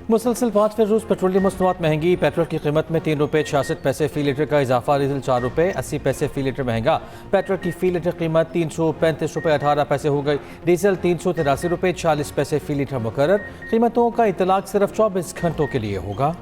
मुसलसल 5वें रोज़ पेट्रोलियम मसनूआत महंगी। पेट्रोल की कीमत में 3 रुपये 66 पैसे फ़ी लीटर का इजाफा। डीजल 4 रुपये 80 पैसे फ़ी लीटर महंगा। पेट्रोल की फ़ी लीटर कीमत 335 रुपये 18 पैसे हो गई। डीजल 383 रुपये 40 पैसे फ़ी लीटर मुकर्रर। कीमतों का इतलाक सिर्फ 24 घंटों के लिए होगा।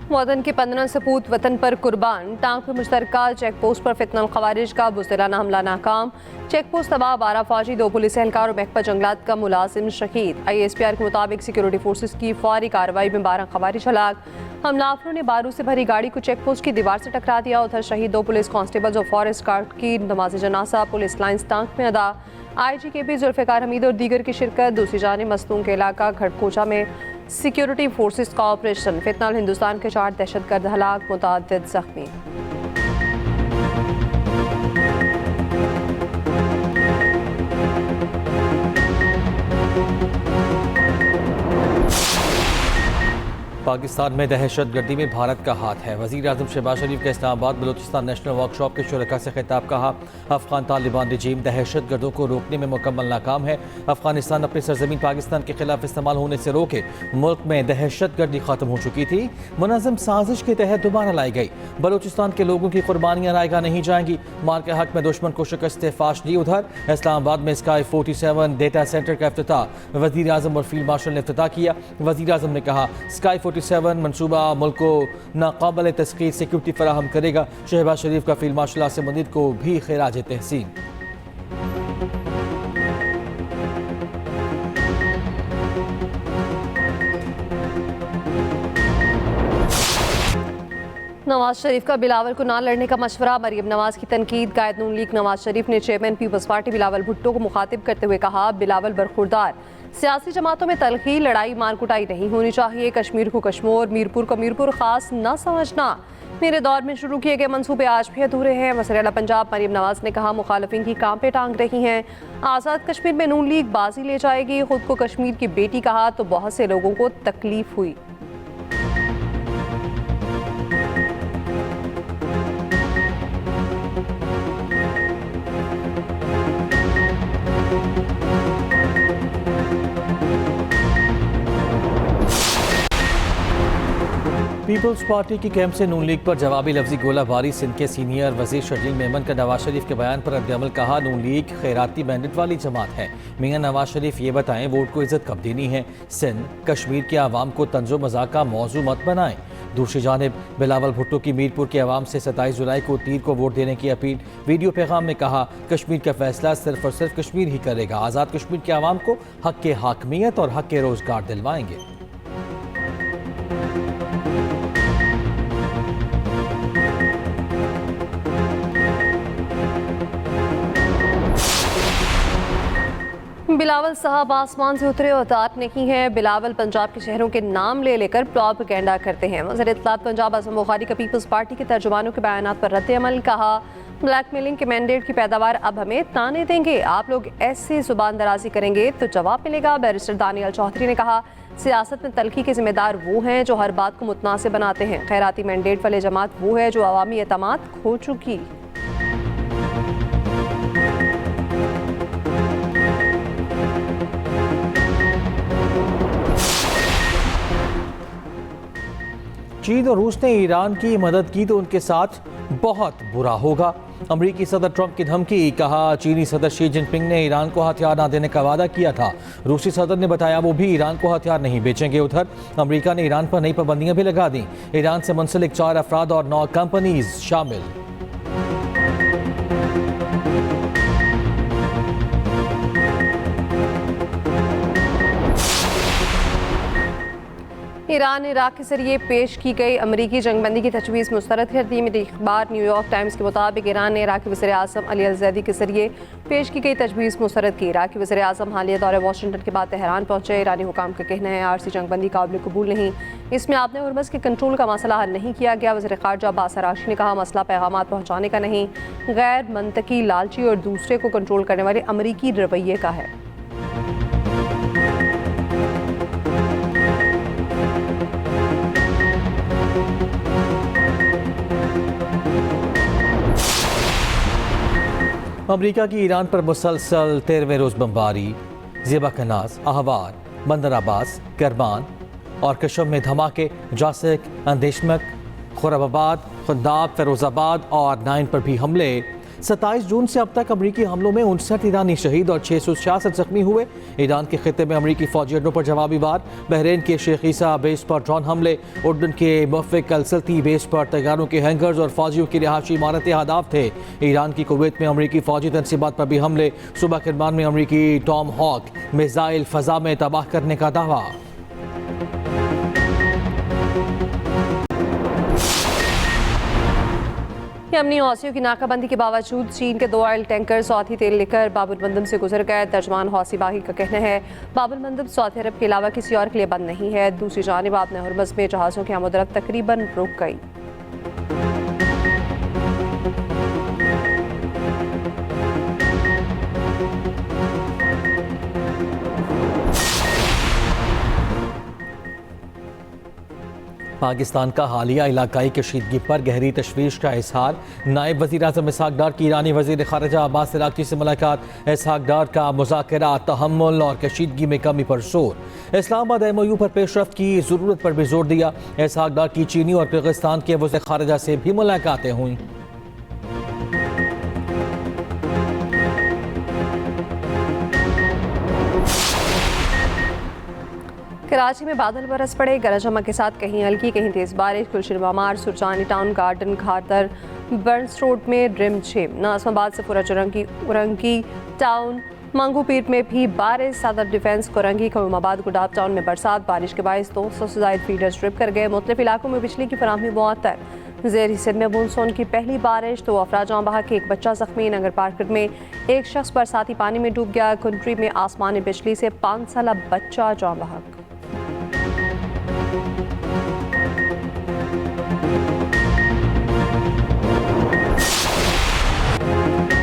वतन के 15 सपूत वतन पर कुर्बान। टांग पर मुश्तरका चेक पोस्ट पर फितनल खवारिज का बुज़दिलाना हमला नाकाम। चेक पोस्ट तबाह, 12 फौजी, 2 पुलिस एहलकार और महकमा जंगलात का मुलाजिम शहीद। ISPR के मुताबिक सिक्योरिटी फोर्सेस की फौरी कार्रवाई में 12 खवारिज हलाक। हमलावरों ने बारूद से भरी गाड़ी को चेक पोस्ट की दीवार से टकरा दिया। उधर शहीद 2 पुलिस कांस्टेबल्स और फॉरेस्ट गार्ड की नमाज जनाजा पुलिस लाइन्स टांग में अदा। IGKP जुल्फ़िकार हमीद और दीगर की शिरकत। दूसरी जानिब मस्तूम के इलाका खड़कोचा में सिक्योरिटी फोर्सेस का ऑपरेशन। फितनल हिंदुस्तान के 4 दहशतगर्द हलाक, मुतअद्दिद ज़ख्मी। पाकिस्तान में दहशत गर्दी में भारत का हाथ है। वज़ीर आज़म शहबाज शरीफ का इस्लामाबाद बलूचिस्तान नेशनल वर्कशॉप के शुरका से खिताब। कहा, अफगान तालिबान रजीम दहशत गर्दों को रोकने में मुकम्मल नाकाम है। अफगानिस्तान अपनी सरजमीन पाकिस्तान के खिलाफ इस्तेमाल होने से रोके। मुल्क में दहशत गर्दी खत्म हो चुकी थी, मुनज़्ज़म साजिश के तहत दोबारा लाई गई। बलूचिस्तान के लोगों की कुर्बानियाँ रायगा नहीं जाएंगी। मार के हक में दुश्मन को शिकस्त फाश दी। उधर इस्लामाबाद में स्काई 47 डेटा सेंटर का इफ्तिताह वज़ीर आज़म और फील्ड मार्शल ने इफ्तिताह किया। वज़ीर आज़म ने कहा, स्काई 47 मनसूबा मुल्क को नाकाबिल तस्कीर सिक्योरिटी फराहम करेगा। शहबाज शरीफ का फील्ड मार्शल आसिम मुनीर को भी खिराज तहसीन। नवाज शरीफ का बिलावल को ना लड़ने का मशवरा। मरीम नवाज की तनकीद। कायद नून लीग नवाज शरीफ ने chairman peoples party Bilawal Bhutto को मुखातिब करते हुए कहा, बिलावल बरखुरदार। सियासी जमातों में तलखी, लड़ाई, मारकुटाई नहीं होनी चाहिए। कश्मीर को कश्मीर, मीरपुर को मीरपुर खास न समझना। मेरे दौर में शुरू किए गए मंसूबे आज भी अधूरे हैं। वज़ीर पंजाब मरीम नवाज ने कहा, मुखालिफिन की कांपे पे टांग रही हैं। आज़ाद कश्मीर में नून लीग बाजी ले जाएगी। खुद को कश्मीर की बेटी कहा तो बहुत से लोगों को तकलीफ हुई। पीपल्स पार्टी की कैंप से नून लीग पर जवाबी लफ्जी गोलाबारी। सिंध के सीनियर वजीर शर्जील मेमन का नवाज शरीफ के बयान पर रद्द-ए-अमल। कहा, नून लीग खैराती मैंडेट वाली जमात है। मियां नवाज शरीफ ये बताएं, वोट को इज्जत कब देनी है। सिंध कश्मीर के आवाम को तंजो मजाक का मौजू मत बनाएं। दूसरी जानिब बिलावल भुट्टो की मीरपुर के आवाम से 27 जुलाई को तीर को वोट देने की अपील। वीडियो पैगाम में कहा, कश्मीर का फैसला सिर्फ और सिर्फ कश्मीर ही करेगा। आज़ाद कश्मीर के आवाम को हक के हाकमियत और हक के रोजगार दिलवाएंगे। बिलावल साहब आसमान से उतरे अवतार नहीं है। बिलावल पंजाब के शहरों के नाम ले लेकर प्रोपेगेंडा करते हैं। वज़ीर इत्तलात पंजाब आज़म बुखारी का पीपल्स पार्टी के तर्जुमानों के बयानात पर रद्द-ए-अमल। कहा, ब्लैकमेलिंग के मैंडेट की पैदावार अब हमें ताने देंगे। आप लोग ऐसे जुबान दराजी करेंगे तो जवाब मिलेगा। बैरिस्टर दानियल चौधरी ने कहा, सियासत में तलखी के जिम्मेदार वो हैं जो हर बात को मुतनासिब बनाते हैं। खैराती मैंडेट वाले जमात वो है जो अवामी एतमाद खो चुकी। चीन और रूस ने ईरान की मदद की तो उनके साथ बहुत बुरा होगा। अमरीकी सदर ट्रंप की धमकी। कहा, चीनी सदर शी जिनपिंग ने ईरान को हथियार न देने का वादा किया था। रूसी सदर ने बताया वो भी ईरान को हथियार नहीं बेचेंगे। उधर अमरीका ने ईरान पर नई पाबंदियां भी लगा दी। ईरान से मुंसलिक 4 अफराद और 9 कंपनीज शामिल। ईरान ने इराक के जरिए पेश की गई अमरीकी जंगबंदी की तजवीज़ मुस्तरद कर दी। मेरी अखबार न्यूयॉर्क टाइम्स के मुताबिक ईरान ने इराकी वज़ीर आज़म अली अल-ज़ैदी के जरिए पेश की गई तजवीज़ मुस्तरद की। इराकी वज़ीर आज़म हालिया दौरे वाशिंगटन के बाद तेहरान पहुंचे। ईरानी हुकाम का कहना है, आरसी जंगबंदी काबिल कबूल नहीं। इसमें आपने हुर्मज़ के कंट्रोल का मसला हल नहीं किया गया। वज़ीर ख़ारजा अब्बास अराग़ची ने कहा, मसला पैगामात पहुँचाने का नहीं, गैर मनतकी, लालची और दूसरे को कंट्रोल करने वाले अमरीकी रवैये का है। अमरीका की ईरान पर मुसलसल 13वें रोज बमबारी, ज़ेबा कनाज, अहवार, बंदर अब्बास, करमान और कशम में धमाके, जासिक, अंदेशमक, खुरबाबाद, खुंदाब, फिरोजाबाद और 9 पर भी हमले। 27 जून से अब तक अमरीकी हमलों में 59 ईरानी शहीद और 666 जख्मी हुए। ईरान के खिते में अमरीकी फौजी अड्डों पर जवाबी वार, बहरीन के शेख ईसा बेस पर ड्रोन हमले, उर्दन के मुफ्फिक अलसल्ती बेस पर तैयारों के हैंगर्स और फौजियों की रिहायशी इमारतें हदाफ थे। ईरान की कुवैत में अमरीकी फौजी तनसीबात पर भी हमले, सुबह किरमान में अमरीकी टॉम हॉक मिसाइल फजा में तबाह करने का दावा। यमनी हौसियों की नाकाबंदी के बावजूद चीन के 2 ऑयल टैंकर सऊदी तेल लेकर बाबुल मंदब से गुजर गए। तर्जमान हौसी बागी का कहना है बाबुल मंदब सऊदी अरब के अलावा किसी और के लिए बंद नहीं है। दूसरी जानिब आपने हरमज़ में जहाज़ों की आमद-ओ-रफ्त तकरीबन रुक गई। पाकिस्तान का हालिया इलाकाई कशीदगी पर गहरी तशवीश का इजहार, नायब वज़ीर आज़म इसहाक डार की ईरानी वज़ीर ख़ारिजा अब्बास अराग़ची से मुलाकात। इसहाक डार का मुज़ाकरा, तहम्मुल और कशीदगी में कमी पर जोर। इस्लामाबाद MOU पर पेशरफ्त की ज़रूरत पर भी जोर दिया। इसहाक डार की चीनी और किर्गिस्तान के वज़ीर ख़ारिजा से भी मुलाकातें हुईं। कराची में बादल बरस पड़े, गरज चमक के साथ कहीं हल्की कहीं तेज बारिश। गुलशन मामार, सुरजानी टाउन, गार्डन, खातर, बर्न्स रोड में रिमझिम। नाज़िमाबाद से उरंगी टाउन, मांगू पीर में भी बारिश। सदर डिफेंस, कुरंगी, खयूमाबाद, गुडाब टाउन में बरसात। बारिश के बायस 200 से ज़ायद फीडर्स ट्रिप कर गए। मुख्तलिफ इलाकों में बिजली की फराहमी मुअत्तल। ज़ेरी सिंध में मानसून की पहली बारिश, 2 अफराद जाँ बहक, 1 बच्चा जख्मी। नगर पार्केट में 1 शख्स बरसाती पानी में डूब गया। कुंट्री में आसमानी बिजली से 5 साला बच्चा जाँ बहक।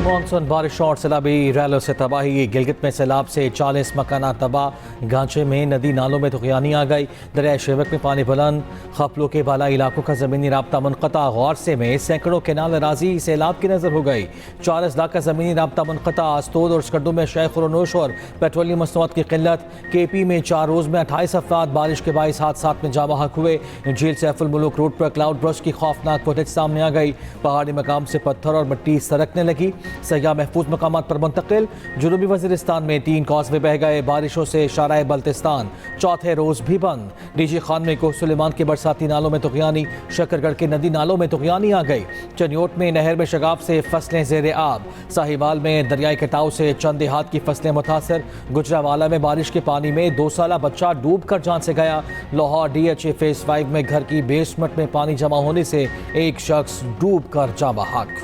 मानसून बारिशों और सैलाबी रैलों से तबाही, गिलगित में सैलाब से 40 मकाना तबाह। गांचे में नदी नालों में तुगयानी आ गई। दरिया शेवक में पानी बुलंद, खपलों के बाला इलाकों का ज़मीनी राब्ता मुनक़ता। गौरसे में सैकड़ों केनाल अराजी सैलाब की नज़र हो गई। 40 लाख का ज़मीनी राब्ता मुनक़ता। अस्तोद और स्कर्दों में शय खुरोनोश और पेट्रोलियम मसनूआत की किल्लत। KP में 4 रोज़ में 28 अफराद बारिश के बाइस हादसात में जाँ बहक हुए। झील सैफुल मुल्क रोड पर क्लाउड ब्रश की खौफनाक फुटेज सामने आ गई। पहाड़ी मकाम से पत्थर और मिट्टी सरकने लगी। सयाह महफूज मकामात पर मुंतकिल। जुनूबी वज़ीरिस्तान में 3 कॉजवे बह गए। बारिशों से शाराए बल्तिस्तान चौथे रोज भी बंद। डीजी खान में कोह सुलेमान के बरसाती नालों में तुगयानी। शकरगढ़ के नदी नालों में तुगयानी आ गई। चनियोट में नहर में शगाब से फसलें ज़ेरे आब। साहिवाल में दरियाई कटाव से चंद देहात की फसलें मुतासर। गुजरावाला में बारिश के पानी में 2 साला बच्चा डूब कर जान से गया। लाहौर DHA फेज 5 में घर की बेसमेंट में पानी जमा होने से 1 शख्स डूब कर जाँ बहक।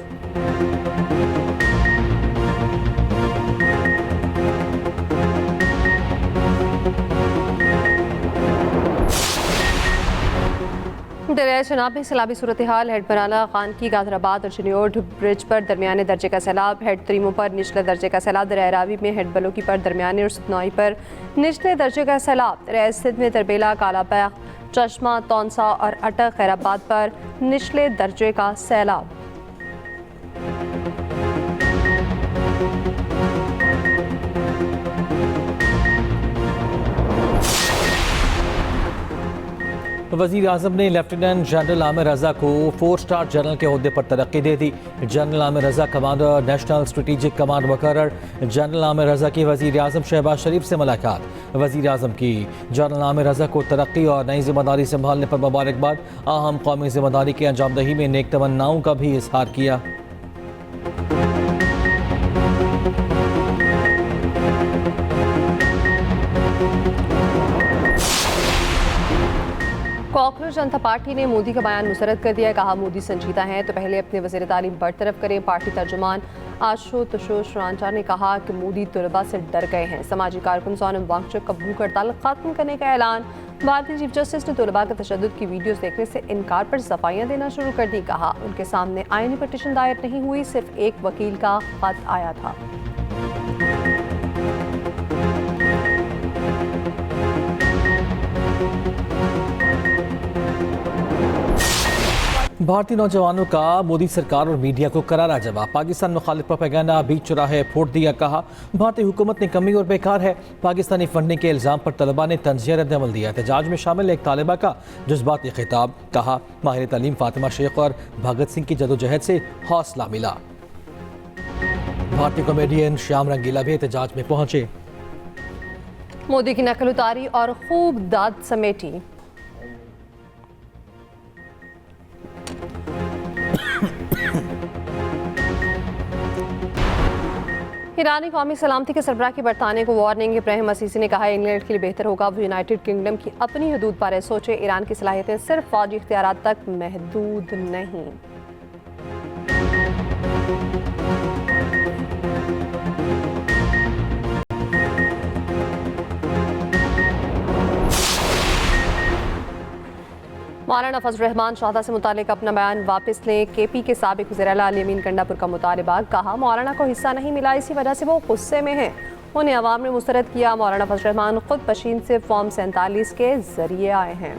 दरिया चनाब में सैलाबी सूरत हाल। हेड बराला, खान की, गाजराबाद और चनियोट ब्रिज पर दरमियाने दर्जे का सैलाब। हेड तरीमों पर निचले दर्जे का सैलाब। दरिया रावी में हेड बलोकी पर दरमियाने और सतनौई पर निचले दर्जे का सैलाब। दरिया सिंध में तरबेला, कालापैख, चश्मा, तौनसा और अटक, खैराबाद पर निचले दर्जे का सैलाब। वज़ीर आज़म ने लेफ्टिनेंट जनरल आमिर रज़ा को 4 स्टार जनरल के ओहदे पर तरक्की दे दी। जनरल आमिर रज़ा कमांडर नेशनल स्ट्रेटेजिक कमांड मुकर्रर। जनरल आमिर रज़ा की वज़ीर आज़म शहबाज शरीफ से मुलाकात। वज़ीर आज़म की जनरल आमिर रज़ा को तरक्की और नई जिम्मेदारी संभालने पर मुबारकबाद। अहम कौमी जिम्मेदारी की अंजामदही में नेक तमन्नाओं का भी इजहार किया। कॉकरोच जनता पार्टी ने मोदी का बयान मुस्तरद कर दिया। कहा मुदी संजीदा हैं तो पहले अपने वज़ीर तालीम बरतरफ करें। पार्टी तर्जुमान आशुतोष रांचा ने कहा कि मोदी तलबा से डर गए हैं। समाजी कारकुन सोनम वांगचुक का भूख हड़ताल खत्म करने का ऐलान। भारतीय चीफ जस्टिस ने तलबा के तशद्दुद की वीडियोस देखने से इनकार पर सफाइयाँ देना शुरू कर दी। कहा उनके सामने आईनी पिटीशन दायर नहीं हुई, सिर्फ एक वकील का खत आया था। भारतीय नौजवानों का मोदी सरकार और मीडिया को करारा जवाब। पाकिस्तान मुखालिफ प्रोपेगेंडा बीच चौराहे फोड़ दिया, कहा भारतीय हुकूमत ने कमी और बेकार है। पाकिस्तानी फंडिंग के इल्ज़ाम पर तलबा ने तंज़िया रद्द-ए-अमल दिया। एहतजाज में शामिल एक तालिबा का जज्बाती खिताब, कहा माहिर तालीम फातिमा शेख और भगत सिंह की जदोजहद से हौसला मिला। भारतीय कॉमेडियन श्याम रंगीला भी एहतजाज में पहुंचे। मोदी की नकल उतारी और खूब दाद समेटी। ईरानी कौमी सलामती के सरबराह की बरतानिया को वार्निंग। इब्राहिम असीसी ने कहा इंग्लैंड के लिए बेहतर होगा वो यूनाइटेड किंगडम की अपनी हदूद बारे सोचे। ईरान की सलाहियतें सिर्फ फौजी इख्तियारात तक महदूद नहीं। मौलाना फजल रहमान शाहदा से मुतालिक अपना बयान वापस लें। केपी के साबिक वज़ीर-ए-आला अली अमीन कंडापुर का मुतालबा, कहा मौलाना को हिस्सा नहीं मिला, इसी वजह से वो गुस्से में हैं। उन्हें अवाम ने मुस्तरद किया। मौलाना फजल रहमान खुद पशीन से फॉर्म 47 के जरिए आए हैं।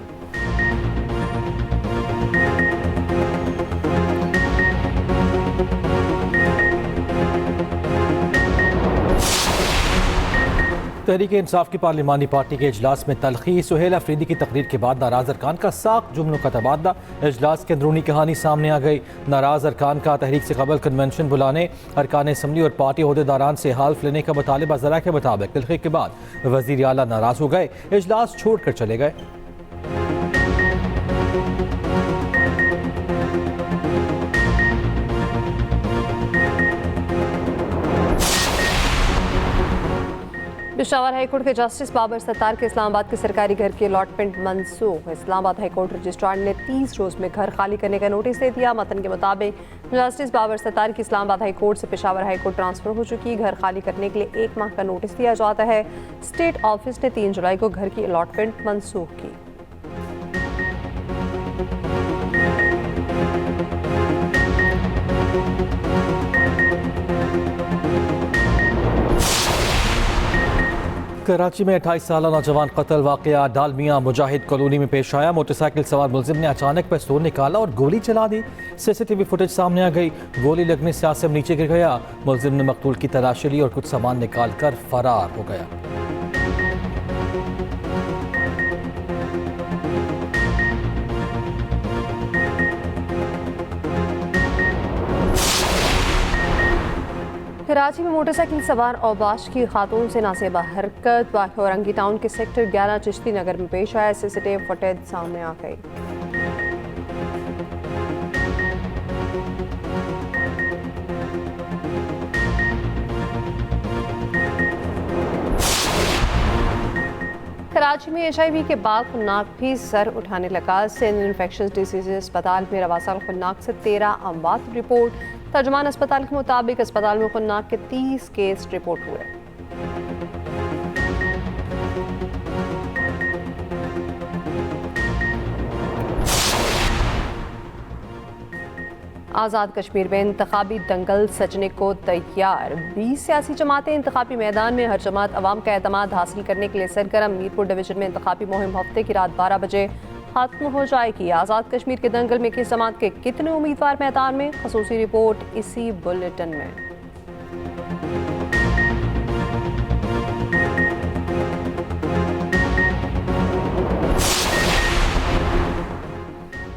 तहरीक इंसाफ की पार्लिमानी पार्टी के इजलास में तलखी। सुहेल अफरीदी की तकरीर के बाद नाराज अरकान का साख जुमलों का तबादला। इजलास की अंदरूनी कहानी सामने आ गई। नाराज अरकान का तहरीक से कबल कन्वेंशन बुलाने, अरकान असम्बली और पार्टी अहदेदारान से हाल्फ लेने का मुतालिबा ज़रा के मुताबिक। तलखी के बाद वज़ीर आला नाराज हो गए, इजलास छोड़ कर चले गए। पेशावर हाईकोर्ट के जस्टिस बाबर सत्तार के इस्लामाबाद के सरकारी घर की अलॉटमेंट मनसूख। इस्लामाबाद हाईकोर्ट रजिस्ट्रार ने 30 रोज में घर खाली करने का नोटिस दे दिया। मतन के मुताबिक जस्टिस बाबर सत्तार की इस्लामाबाद हाईकोर्ट से पेशावर हाईकोर्ट ट्रांसफर हो चुकी। घर खाली करने के लिए 1 माह का नोटिस दिया जाता है। स्टेट ऑफिस ने 3 जुलाई को घर की अलॉटमेंट मनसूख की। कराची में 28 साल नौजवान कत्ल वाकया डालमिया मुजाहिद कॉलोनी में पेश आया। मोटरसाइकिल सवार मुलजिम ने अचानक पिस्तौल निकाला और गोली चला दी। सीसीटीवी फुटेज सामने आ गई। गोली लगने से आसिम नीचे गिर गया। मुलजिम ने मकतूल की तलाशी ली और कुछ सामान निकाल कर फरार हो गया। कराची में मोटरसाइकिल सवार औबाश की खातून से नासेबा हरकत औरंगी टाउन के सेक्टर 11 चिश्ती नगर में पेश आया। सीसीटीवी फुटेज सामने आ गई। कराची में HIV के बाद खुन्नाक भी सर उठाने लगा। सिंध इन्फेक्शस डिजीज अस्पताल में रवासाल खुन्नाक से 13 अमवात रिपोर्ट। तर्जुमान अस्पताल के मुताबिक अस्पताल में खुन्नाक के 30 केस रिपोर्ट हुए। आज़ाद कश्मीर में इंतखाबी दंगल सजने को तैयार। 20 सियासी जमातें इंतखाबी मैदान में। हर जमात अवाम का एतमाद हासिल करने के लिए सरगर्म। मीरपुर डिवीजन में इंतखाबी मुहिम हफ्ते की रात 12 बजे खत्म हो जाएगी। आज़ाद कश्मीर के दंगल में किस जमात के कितने उम्मीदवार मैदान में, खसूसी रिपोर्ट इसी बुलेटिन में।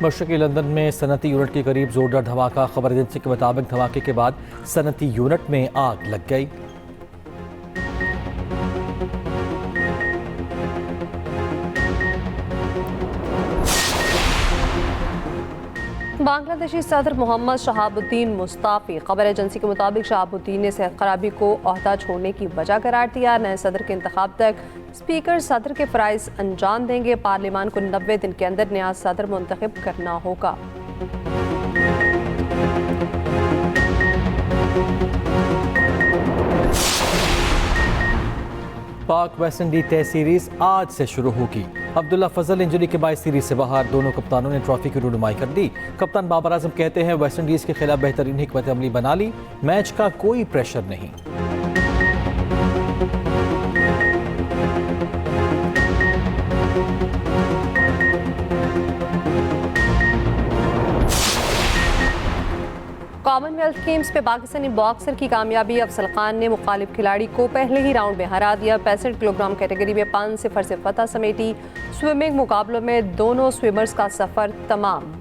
मशरक़ी लंदन में सनती यूनिट के करीब जोरदार धमाका। खबर एजेंसी के मुताबिक धमाके के बाद सनती यूनिट में आग लग गई। बांग्लादेशी सदर मोहम्मद शहाबुद्दीन मुस्ताफी। खबर एजेंसी के मुताबिक शहाबुद्दीन ने सेहत खराबी को ओहदा छोड़ने की वजह करार दिया। नए सदर के इंतखाब तक स्पीकर सदर के फ़राइज़ अंजाम देंगे। पार्लियामान को 90 दिन के अंदर नया सदर मुंतखब करना होगा। पाक वेस्ट इंडीज टेस्ट सीरीज आज से शुरू होगी। अब्दुल्ला फजल इंजरी के बाद सीरीज से बाहर। दोनों कप्तानों ने ट्रॉफी की रुनुमाई कर दी। कप्तान बाबर आजम कहते हैं वेस्ट इंडीज के खिलाफ बेहतरीन हिकमत अमली बना ली, मैच का कोई प्रेशर नहीं। कॉमनवेल्थ गेम्स में पाकिस्तानी बॉक्सर की कामयाबी। अफसल खान ने मुखालिफ खिलाड़ी को पहले ही राउंड में हरा दिया। 65 किलोग्राम कैटेगरी में 5-0 से फतह समेटी। स्विमिंग मुकाबलों में दोनों स्विमर्स का सफर तमाम।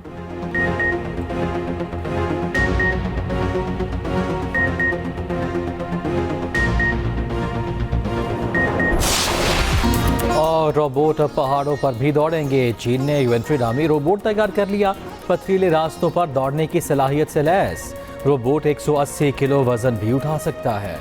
और रोबोट अब पहाड़ों पर भी दौड़ेंगे। चीन ने यूएनट्री नामी रोबोट तैयार कर लिया। पथरीले रास्तों पर दौड़ने की सलाहियत से लैस रोबोट 180 किलो वजन भी उठा सकता है।